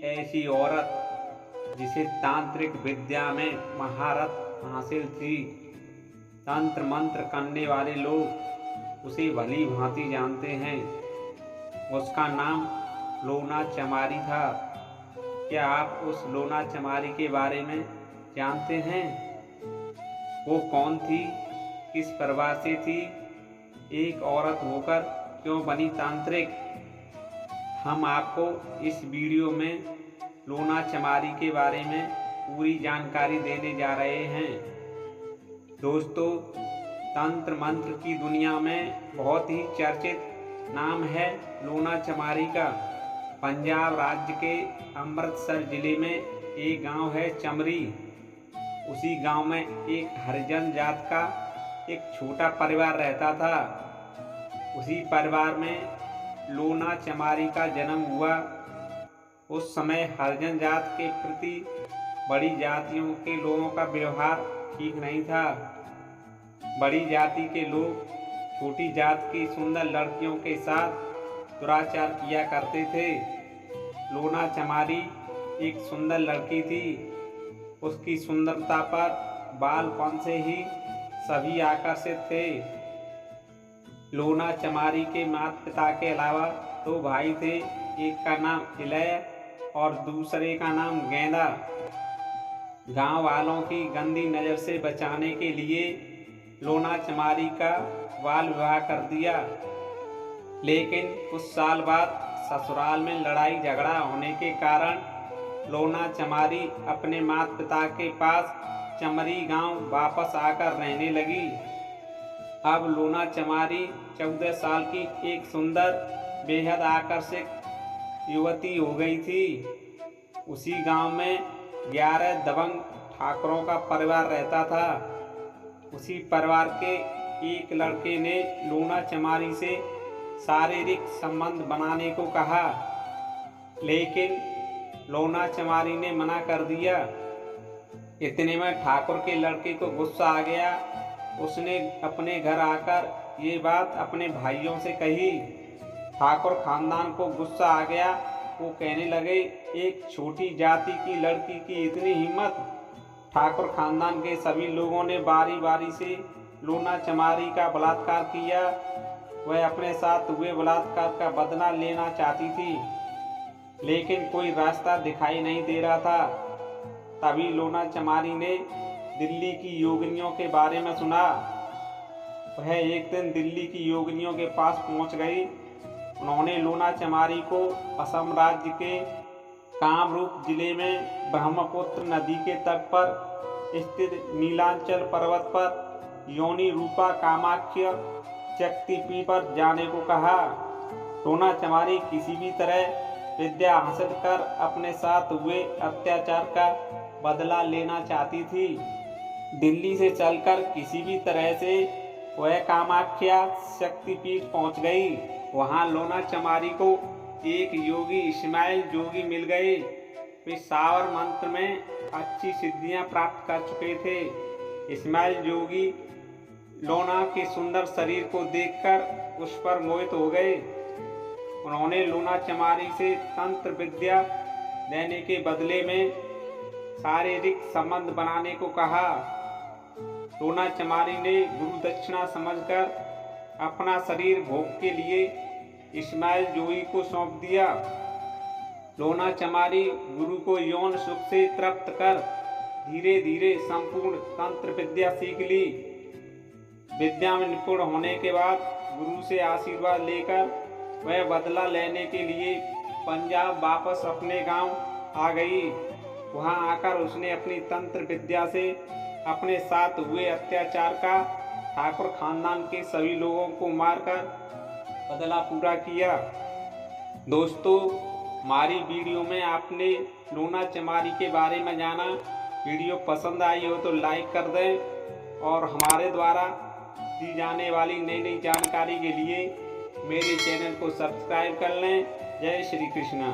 ऐसी औरत जिसे तांत्रिक विद्या में महारत हासिल थी। तंत्र मंत्र करने वाले लोग उसे भली भांति जानते हैं। उसका नाम लोना चमारी था। क्या आप उस लोना चमारी के बारे में जानते हैं? वो कौन थी? किस परिवार से थी? एक औरत होकर क्यों बनी तांत्रिक? हम आपको इस वीडियो में लोना चमारी के बारे में पूरी जानकारी देने जा रहे हैं। दोस्तों, तंत्र मंत्र की दुनिया में बहुत ही चर्चित नाम है लोना चमारी का। पंजाब राज्य के अमृतसर जिले में एक गांव है चमरी। उसी गांव में एक हरिजन जात का एक छोटा परिवार रहता था। उसी परिवार में लोना चमारी का जन्म हुआ। उस समय हरिजन जात के प्रति बड़ी जातियों के लोगों का व्यवहार ठीक नहीं था। बड़ी जाति के लोग छोटी जात की सुंदर लड़कियों के साथ दुराचार किया करते थे। लोना चमारी एक सुंदर लड़की थी। उसकी सुंदरता पर बालपन से ही सभी आकर्षित थे। लोना चमारी के माता पिता के अलावा दो भाई थे। एक का नाम इलय और दूसरे का नाम गेंदा। गांव वालों की गंदी नज़र से बचाने के लिए लोना चमारी का बाल विवाह कर दिया। लेकिन कुछ साल बाद ससुराल में लड़ाई झगड़ा होने के कारण लोना चमारी अपने माता पिता के पास चमरी गांव वापस आकर रहने लगी। अब लोना चमारी 14 साल की एक सुंदर बेहद आकर्षक युवती हो गई थी। उसी गांव में 11 दबंग ठाकुरों का परिवार रहता था। उसी परिवार के एक लड़के ने लोना चमारी से शारीरिक संबंध बनाने को कहा, लेकिन लोना चमारी ने मना कर दिया। इतने में ठाकुर के लड़के को गुस्सा आ गया। उसने अपने घर आकर ये बात अपने भाइयों से कही। ठाकुर खानदान को गुस्सा आ गया। वो कहने लगे, एक छोटी जाति की लड़की की इतनी हिम्मत। ठाकुर खानदान के सभी लोगों ने बारी बारी से लोना चमारी का बलात्कार किया। वह अपने साथ हुए बलात्कार का बदला लेना चाहती थी, लेकिन कोई रास्ता दिखाई नहीं दे रहा था। तभी लोना चमारी ने दिल्ली की योगिनियों के बारे में सुना। वह एक दिन दिल्ली की योगिनियों के पास पहुंच गई। उन्होंने लोना चमारी को असम राज्य के कामरूप जिले में ब्रह्मपुत्र नदी के तट पर स्थित नीलांचल पर्वत पर योनि रूपा कामाख्य शक्तिपीठ पर जाने को कहा। लोना चमारी किसी भी तरह विद्या हासिल कर अपने साथ हुए अत्याचार का बदला लेना चाहती थी। दिल्ली से चलकर किसी भी तरह से वह कामाख्या शक्तिपीठ पहुंच गई। वहां लोना चमारी को एक योगी इस्माइल जोगी मिल गए। वे सावर मंत्र में अच्छी सिद्धियां प्राप्त कर चुके थे। इस्माइल जोगी लोना के सुंदर शरीर को देखकर उस पर मोहित हो गए। उन्होंने लोना चमारी से तंत्र विद्या देने के बदले में शारीरिक संबंध बनाने को कहा। लोना चमारी ने गुरु दक्षिणा समझकर अपना शरीर भोग के लिए इस्माइल जोगी को सौंप दिया। लोना चमारी गुरु को यौन सुख से तृप्त कर धीरे धीरे संपूर्ण तंत्र विद्या सीख ली। विद्या में निपुण होने के बाद गुरु से आशीर्वाद लेकर वह बदला लेने के लिए पंजाब वापस अपने गांव आ गई। वहां आकर उसने अपनी तंत्र विद्या से अपने साथ हुए अत्याचार का ठाकुर खानदान के सभी लोगों को मारकर बदला पूरा किया। दोस्तों, हमारी वीडियो में आपने लोना चमारी के बारे में जाना। वीडियो पसंद आई हो तो लाइक कर दें और हमारे द्वारा दी जाने वाली नई नई जानकारी के लिए मेरे चैनल को सब्सक्राइब कर लें। जय श्री कृष्ण।